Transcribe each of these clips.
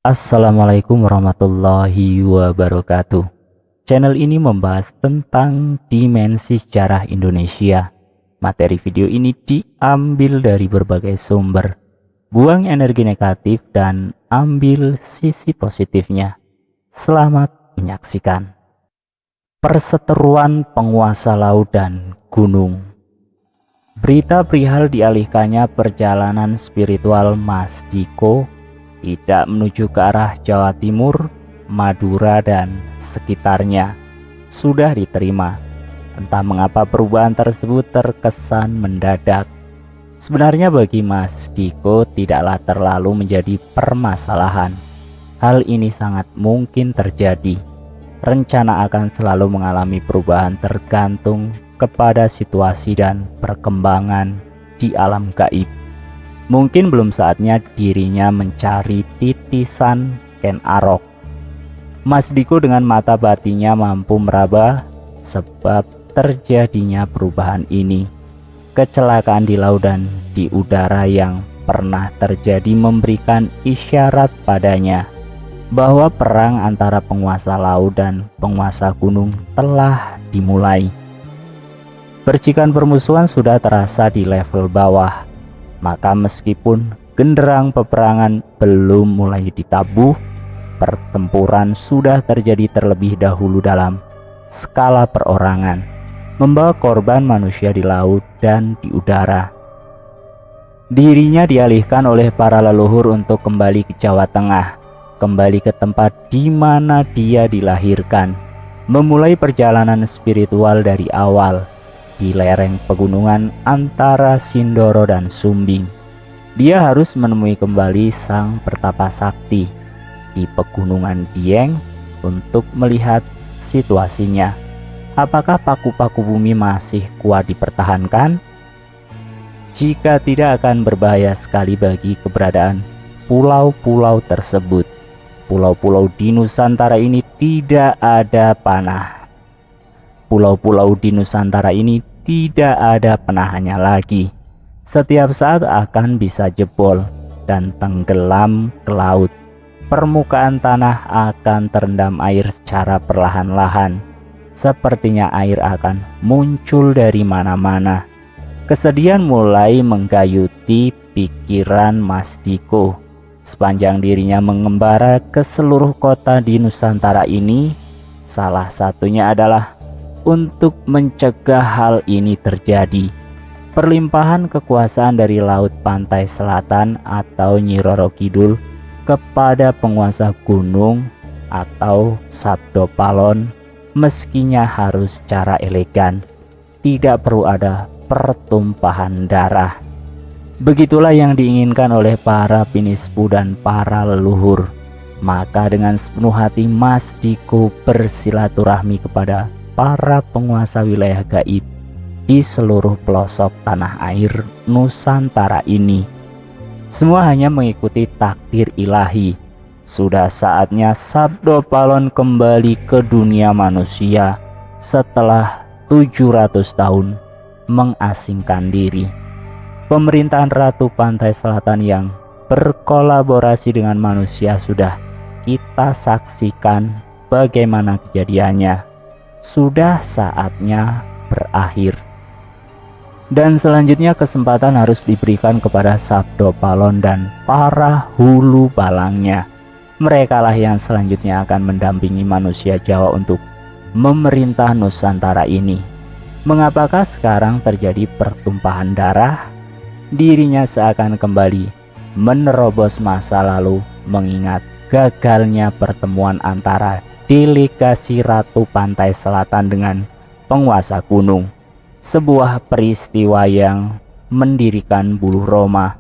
Assalamualaikum warahmatullahi wabarakatuh. Channel ini membahas tentang dimensi sejarah Indonesia. Materi video ini diambil dari berbagai sumber. Buang energi negatif dan ambil sisi positifnya. Selamat menyaksikan. Perseteruan penguasa laut dan gunung. Berita perihal dialihkannya perjalanan spiritual Mas Diko tidak menuju ke arah Jawa Timur, Madura dan sekitarnya sudah diterima. Entah mengapa perubahan tersebut terkesan mendadak. Sebenarnya bagi Mas Diko tidaklah terlalu menjadi permasalahan. Hal ini sangat mungkin terjadi. Rencana akan selalu mengalami perubahan tergantung kepada situasi dan perkembangan di alam gaib. Mungkin belum saatnya dirinya mencari titisan Ken Arok. Mas Diko dengan mata batinnya mampu meraba sebab terjadinya perubahan ini. Kecelakaan di laut dan di udara yang pernah terjadi memberikan isyarat padanya bahwa perang antara penguasa laut dan penguasa gunung telah dimulai. Percikan permusuhan sudah terasa di level bawah. Maka meskipun genderang peperangan belum mulai ditabuh, pertempuran sudah terjadi terlebih dahulu dalam skala perorangan, membawa korban manusia di laut dan di udara. Dirinya dialihkan oleh para leluhur untuk kembali ke Jawa Tengah, kembali ke tempat di mana dia dilahirkan, memulai perjalanan spiritual dari awal di lereng pegunungan antara Sindoro dan Sumbing. Dia harus menemui kembali sang pertapa sakti di pegunungan Dieng untuk melihat situasinya. Apakah paku-paku bumi masih kuat dipertahankan? Jika tidak, akan berbahaya sekali bagi keberadaan pulau-pulau tersebut. Pulau-pulau di Nusantara ini tidak ada panah. Pulau-pulau di Nusantara ini tidak ada penahannya lagi. Setiap saat akan bisa jebol dan tenggelam ke laut. Permukaan tanah akan terendam air secara perlahan-lahan. Sepertinya air akan muncul dari mana-mana. Kesedihan mulai menggayuti pikiran Mas Diko. Sepanjang dirinya mengembara ke seluruh kota di Nusantara ini, salah satunya adalah untuk mencegah hal ini terjadi. Perlimpahan kekuasaan dari Laut Pantai Selatan atau Nyi Roro Kidul kepada penguasa gunung atau Sabdo Palon meskinya harus secara elegan, tidak perlu ada pertumpahan darah. Begitulah yang diinginkan oleh para pinispu dan para leluhur. Maka dengan sepenuh hati Mas Diko bersilaturahmi kepada para penguasa wilayah gaib di seluruh pelosok tanah air Nusantara ini. Semua hanya mengikuti takdir ilahi. Sudah saatnya Sabdo Palon kembali ke dunia manusia setelah 700 tahun mengasingkan diri. Pemerintahan Ratu Pantai Selatan yang berkolaborasi dengan manusia sudah kita saksikan bagaimana kejadiannya. Sudah saatnya berakhir. Dan selanjutnya kesempatan harus diberikan kepada Sabdo Palon dan para hulu balangnya. Merekalah yang selanjutnya akan mendampingi manusia Jawa untuk memerintah Nusantara ini. Mengapakah sekarang terjadi pertumpahan darah? Dirinya seakan kembali menerobos masa lalu, mengingat gagalnya pertemuan antara delegasi Ratu Pantai Selatan dengan penguasa gunung. Sebuah peristiwa yang mendirikan buluh Roma.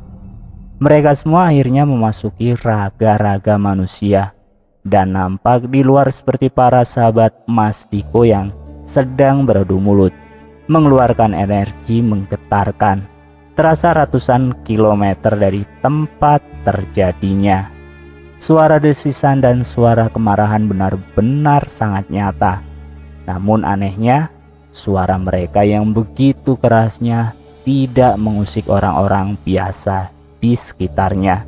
Mereka semua akhirnya memasuki raga-raga manusia dan nampak di luar seperti para sahabat Mas Diko yang sedang beradu mulut, mengeluarkan energi menggetarkan. Terasa ratusan kilometer dari tempat terjadinya. Suara desisan dan suara kemarahan benar-benar sangat nyata. Namun anehnya, suara mereka yang begitu kerasnya tidak mengusik orang-orang biasa di sekitarnya.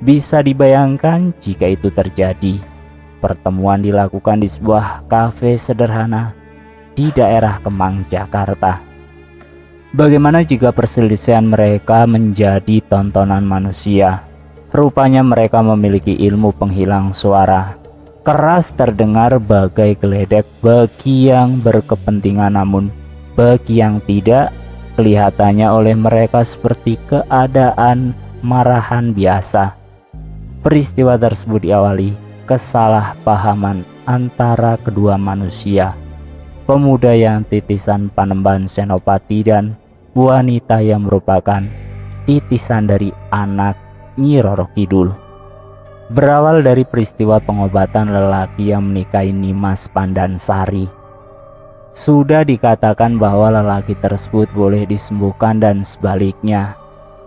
Bisa dibayangkan jika itu terjadi. Pertemuan dilakukan di sebuah kafe sederhana di daerah Kemang, Jakarta. Bagaimana jika perselisihan mereka menjadi tontonan manusia? Rupanya mereka memiliki ilmu penghilang suara. Keras terdengar bagai geledek bagi yang berkepentingan, namun bagi yang tidak, kelihatannya oleh mereka seperti keadaan marahan biasa. Peristiwa tersebut diawali kesalahpahaman antara kedua manusia. Pemuda yang titisan Panembahan Senopati dan wanita yang merupakan titisan dari anak Nyi Roro Kidul. Berawal dari peristiwa pengobatan lelaki yang menikahi Nimas Pandansari. Sudah dikatakan bahwa lelaki tersebut boleh disembuhkan dan sebaliknya.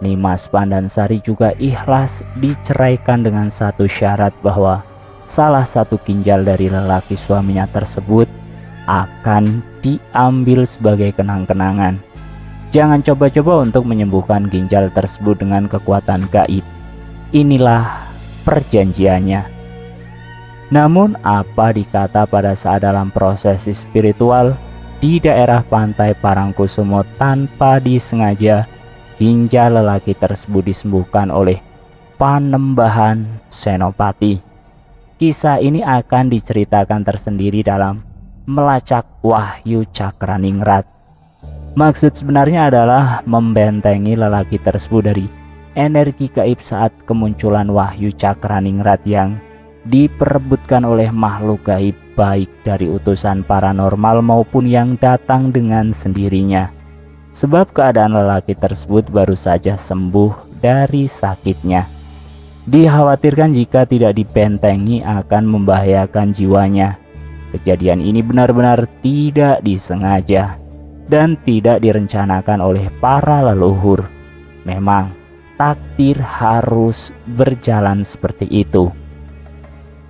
Nimas Pandansari juga ikhlas diceraikan dengan satu syarat bahwa salah satu ginjal dari lelaki suaminya tersebut akan diambil sebagai kenang-kenangan. Jangan coba-coba untuk menyembuhkan ginjal tersebut dengan kekuatan gaib. Inilah perjanjiannya. Namun apa dikata pada saat dalam prosesi spiritual di daerah pantai Parangkusumo, tanpa disengaja ginjal lelaki tersebut disembuhkan oleh Panembahan Senopati. Kisah ini akan diceritakan tersendiri dalam Melacak Wahyu Cakraningrat. Maksud sebenarnya adalah membentengi lelaki tersebut dari energi gaib saat kemunculan Wahyu Cakraningrat yang diperebutkan oleh makhluk gaib, baik dari utusan paranormal maupun yang datang dengan sendirinya. Sebab keadaan lelaki tersebut baru saja sembuh dari sakitnya. Dikhawatirkan jika tidak dibentengi akan membahayakan jiwanya. Kejadian ini benar-benar tidak disengaja dan tidak direncanakan oleh para leluhur. Memang takdir harus berjalan seperti itu.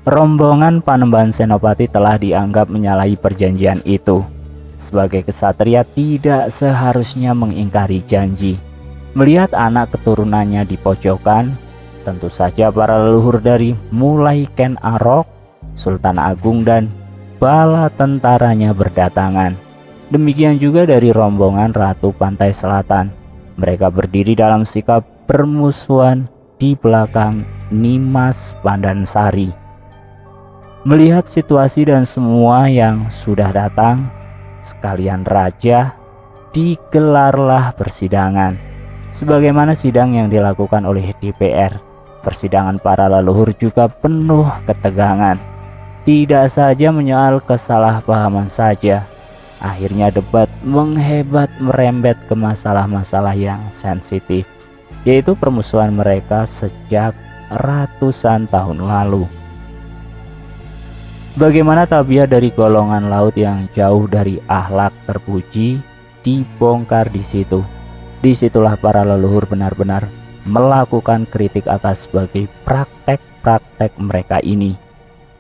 Rombongan Panembahan Senopati telah dianggap menyalahi perjanjian itu. Sebagai kesatria tidak seharusnya mengingkari janji. Melihat anak keturunannya di pojokan, tentu saja para leluhur dari mulai Ken Arok, Sultan Agung dan bala tentaranya berdatangan. Demikian juga dari rombongan Ratu Pantai Selatan. Mereka berdiri dalam sikap permusuhan di belakang Nimas Pandansari. Melihat situasi dan semua yang sudah datang, sekalian raja, digelarlah persidangan. Sebagaimana sidang yang dilakukan oleh DPR, persidangan para leluhur juga penuh ketegangan. Tidak saja menyoal kesalahpahaman saja, akhirnya debat menghebat merembet ke masalah-masalah yang sensitif, yaitu permusuhan mereka sejak ratusan tahun lalu. Bagaimana tabiat dari golongan laut yang jauh dari akhlak terpuji dibongkar di situ. Disitulah para leluhur benar-benar melakukan kritik atas sebagai praktek-praktek mereka ini.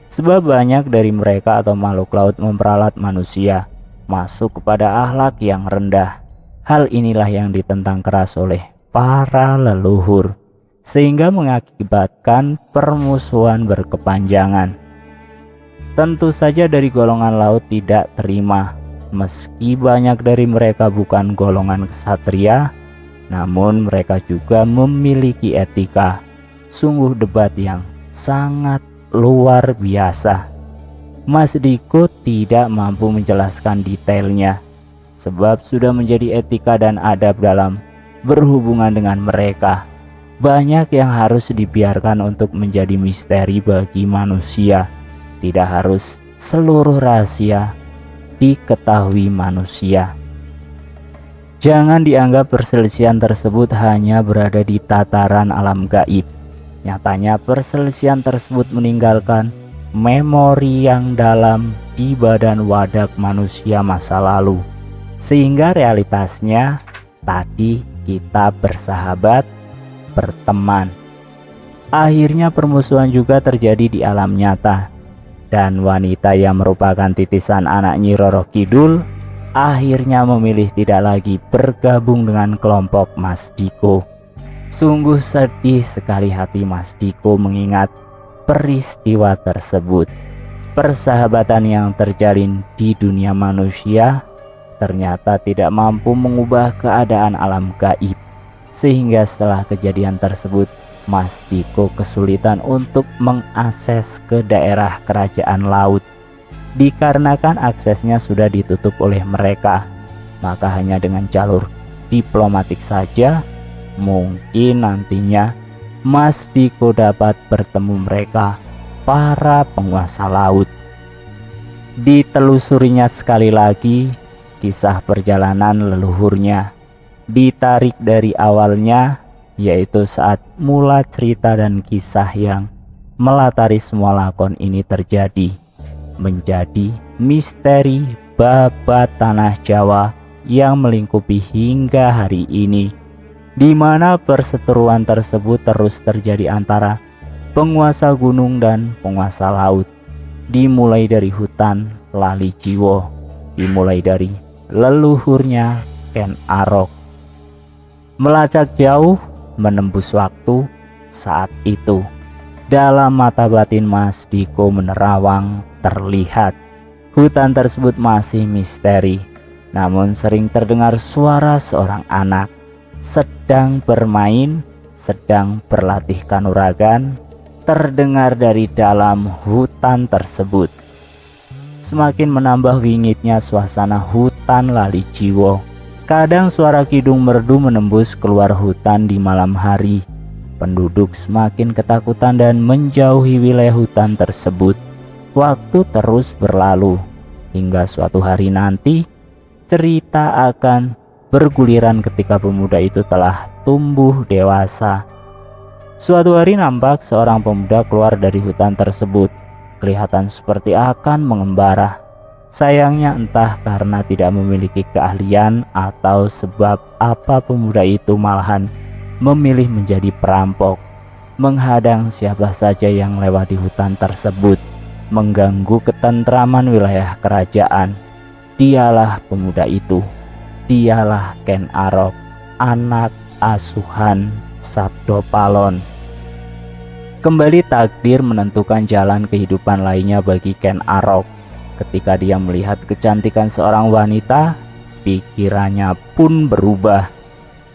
Sebab banyak dari mereka atau makhluk laut memperalat manusia masuk kepada akhlak yang rendah. Hal inilah yang ditentang keras oleh para leluhur, sehingga mengakibatkan permusuhan berkepanjangan. Tentu saja dari golongan laut tidak terima, meski banyak dari mereka bukan golongan ksatria, namun mereka juga memiliki etika. Sungguh debat yang sangat luar biasa. Mas Diko tidak mampu menjelaskan detailnya, sebab sudah menjadi etika dan adab dalam berhubungan dengan mereka. Banyak yang harus dibiarkan untuk menjadi misteri bagi manusia. Tidak harus seluruh rahasia diketahui manusia. Jangan dianggap perselisihan tersebut hanya berada di tataran alam gaib. Nyatanya perselisihan tersebut meninggalkan memori yang dalam di badan wadak manusia masa lalu. Sehingga realitasnya tadi kita bersahabat, berteman. Akhirnya permusuhan juga terjadi di alam nyata. Dan wanita yang merupakan titisan anak Nyi Roro Kidul akhirnya memilih tidak lagi bergabung dengan kelompok Mas Diko. Sungguh sedih sekali hati Mas Diko mengingat peristiwa tersebut. Persahabatan yang terjalin di dunia manusia ternyata tidak mampu mengubah keadaan alam gaib. Sehingga setelah kejadian tersebut, Mas Diko kesulitan untuk mengakses ke daerah kerajaan laut. Dikarenakan aksesnya sudah ditutup oleh mereka, maka hanya dengan jalur diplomatik saja mungkin nantinya Mas Diko dapat bertemu mereka, para penguasa laut. Ditelusurinya sekali lagi kisah perjalanan leluhurnya, ditarik dari awalnya, yaitu saat mula cerita dan kisah yang melatari semua lakon ini terjadi, menjadi misteri babat tanah Jawa yang melingkupi hingga hari ini, di mana perseteruan tersebut terus terjadi antara penguasa gunung dan penguasa laut, dimulai dari hutan Lali Jiwo, dimulai dari leluhurnya Ken Arok. Melacak jauh, menembus waktu saat itu, dalam mata batin Mas Diko menerawang terlihat hutan tersebut masih misteri, namun sering terdengar suara seorang anak sedang bermain, sedang berlatih kanuragan, terdengar dari dalam hutan tersebut. Semakin menambah wingitnya suasana hutan Lali Jiwo. Kadang suara kidung merdu menembus keluar hutan di malam hari. Penduduk semakin ketakutan dan menjauhi wilayah hutan tersebut. Waktu terus berlalu, hingga suatu hari nanti cerita akan berguliran ketika pemuda itu telah tumbuh dewasa. Suatu hari nampak seorang pemuda keluar dari hutan tersebut, kelihatan seperti akan mengembara. Sayangnya entah karena tidak memiliki keahlian atau sebab apa pemuda itu malahan memilih menjadi perampok, menghadang siapa saja yang lewat di hutan tersebut, mengganggu ketentraman wilayah kerajaan. Dialah pemuda itu. Dialah Ken Arok, anak asuhan Sabdo Palon. Kembali takdir menentukan jalan kehidupan lainnya bagi Ken Arok. Ketika dia melihat kecantikan seorang wanita, pikirannya pun berubah.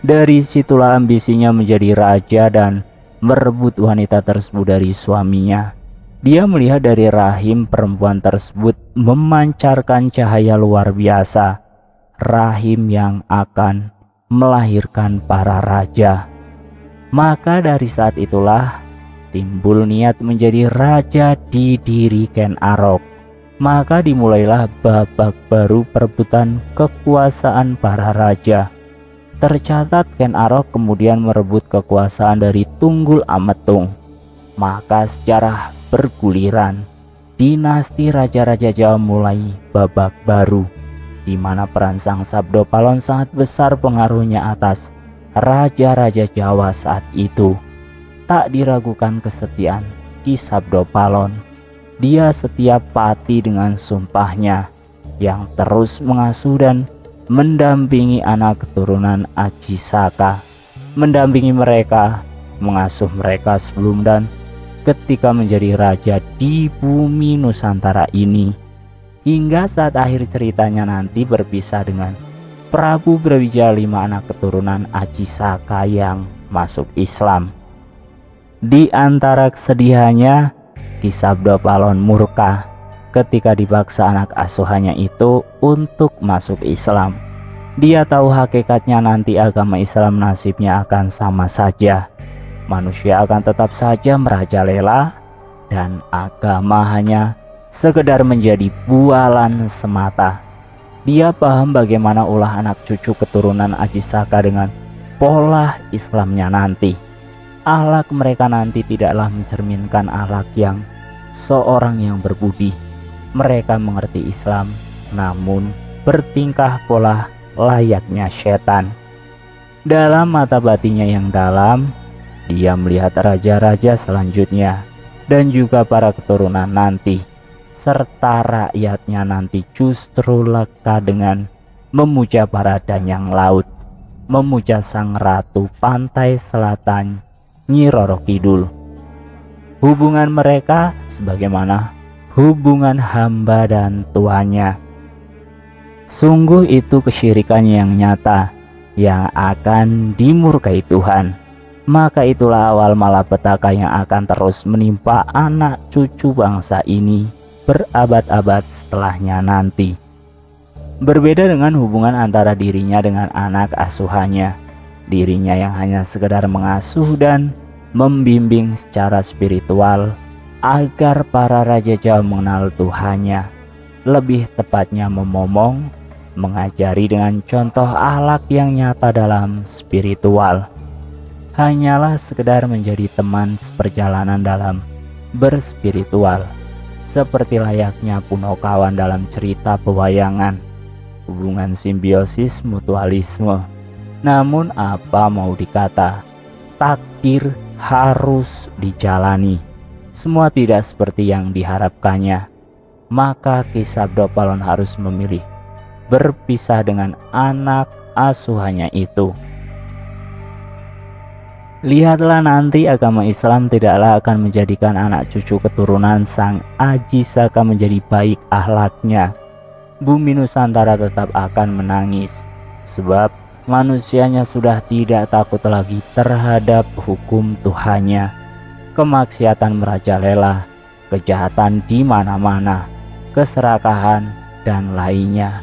Dari situlah ambisinya menjadi raja dan merebut wanita tersebut dari suaminya. Dia melihat dari rahim perempuan tersebut memancarkan cahaya luar biasa, rahim yang akan melahirkan para raja. Maka dari saat itulah timbul niat menjadi raja di diri Ken Arok. Maka dimulailah babak baru perebutan kekuasaan para raja. Tercatat Ken Arok kemudian merebut kekuasaan dari Tunggul Ametung. Maka sejarah berguliran, dinasti raja-raja Jawa mulai babak baru, di mana peran sang Sabdo Palon sangat besar pengaruhnya atas raja-raja Jawa saat itu. Tak diragukan kesetiaan Ki Sabdo Palon. Dia setia pati dengan sumpahnya yang terus mengasuh dan mendampingi anak keturunan Aji Saka, mendampingi mereka, mengasuh mereka sebelum dan ketika menjadi raja di bumi Nusantara ini, hingga saat akhir ceritanya nanti berpisah dengan Prabu Brawijaya V, anak keturunan Aji Saka yang masuk Islam. Di antara kesedihannya, Ki Sabdo Palon murka ketika dipaksa anak asuhannya itu untuk masuk Islam. Dia tahu hakikatnya nanti agama Islam nasibnya akan sama saja. Manusia akan tetap saja merajalela dan agama hanya sekedar menjadi bualan semata. Dia paham bagaimana ulah anak cucu keturunan Aji Saka dengan pola Islamnya nanti. Akhlak mereka nanti tidaklah mencerminkan akhlak yang seorang yang berbudi. Mereka mengerti Islam, namun bertingkah pola layaknya setan. Dalam mata batinnya yang dalam, dia melihat raja-raja selanjutnya dan juga para keturunan nanti, serta rakyatnya nanti justru leka dengan memuja para danyang laut. memuja sang ratu pantai selatan Nyi Roro Kidul. Hubungan mereka sebagaimana hubungan hamba dan tuannya. Sungguh itu kesyirikan yang nyata yang akan dimurkai Tuhan. Maka itulah awal malapetaka yang akan terus menimpa anak cucu bangsa ini berabad-abad setelahnya nanti. Berbeda dengan hubungan antara dirinya dengan anak asuhannya, dirinya yang hanya sekedar mengasuh dan membimbing secara spiritual agar para raja Jawa mengenal Tuhannya, lebih tepatnya memomong, mengajari dengan contoh akhlak yang nyata dalam spiritual. Hanyalah sekedar menjadi teman seperjalanan dalam berspiritual, seperti layaknya Punokawan dalam cerita pewayangan. Hubungan simbiosis mutualisme. Namun apa mau dikata, takdir harus dijalani. Semua tidak seperti yang diharapkannya. Maka Ki Sabdo Palon harus memilih berpisah dengan anak asuhannya itu. Lihatlah nanti agama Islam tidaklah akan menjadikan anak cucu keturunan Sang Aji Saka menjadi baik akhlaknya. Bumi Nusantara tetap akan menangis, sebab manusianya sudah tidak takut lagi terhadap hukum Tuhannya. Kemaksiatan merajalela, kejahatan di mana-mana, keserakahan, dan lainnya.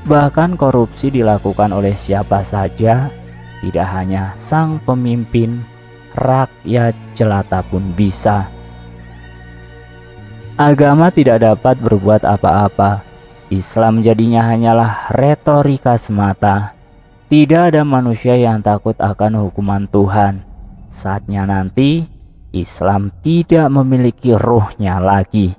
Bahkan korupsi dilakukan oleh siapa saja, tidak hanya sang pemimpin, rakyat jelata pun bisa. Agama tidak dapat berbuat apa-apa. Islam jadinya hanyalah retorika semata. Tidak ada manusia yang takut akan hukuman Tuhan. Saatnya nanti Islam tidak memiliki ruhnya lagi.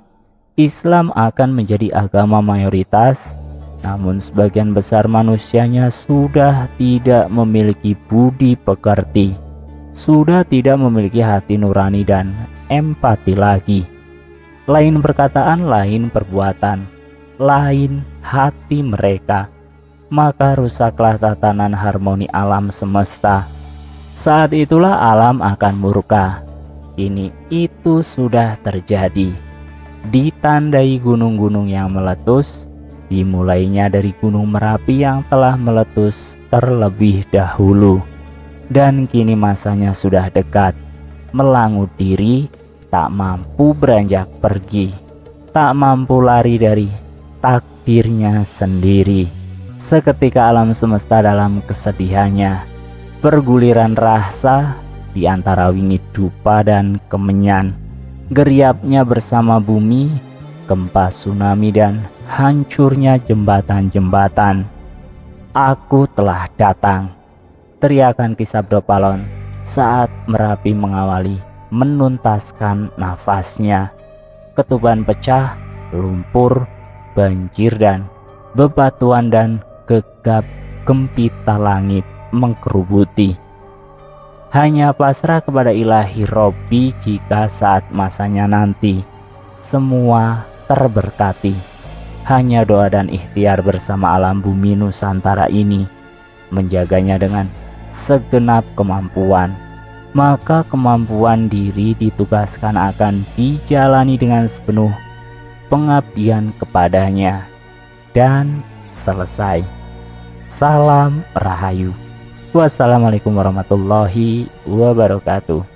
Islam akan menjadi agama mayoritas, namun sebagian besar manusianya sudah tidak memiliki budi pekerti, sudah tidak memiliki hati nurani dan empati lagi. Lain perkataan, lain perbuatan, lain hati mereka, maka rusaklah tatanan harmoni alam semesta. Saat itulah alam akan murka. Kini itu sudah terjadi, ditandai gunung-gunung yang meletus, dimulainya dari Gunung Merapi yang telah meletus terlebih dahulu, dan kini masanya sudah dekat. Melangut diri, tak mampu beranjak pergi, tak mampu lari dari takdirnya sendiri. Seketika alam semesta dalam kesedihannya, perguliran rasa di antara wingit dupa dan kemenyan, geriapnya bersama bumi, gempa tsunami dan hancurnya jembatan-jembatan. Aku telah datang, teriakan Ki Sabdo Palon saat Merapi mengawali menuntaskan nafasnya. Ketuban pecah, lumpur, banjir dan bebatuan dan gegap gempita langit mengkerubuti. Hanya pasrah kepada Ilahi Robbi jika saat masanya nanti semua terberkati. Hanya doa dan ikhtiar bersama alam bumi Nusantara ini, menjaganya dengan segenap kemampuan. Maka kemampuan diri ditugaskan akan dijalani dengan sepenuh pengabdian kepadanya. Dan selesai. Salam Rahayu. Wassalamualaikum warahmatullahi wabarakatuh.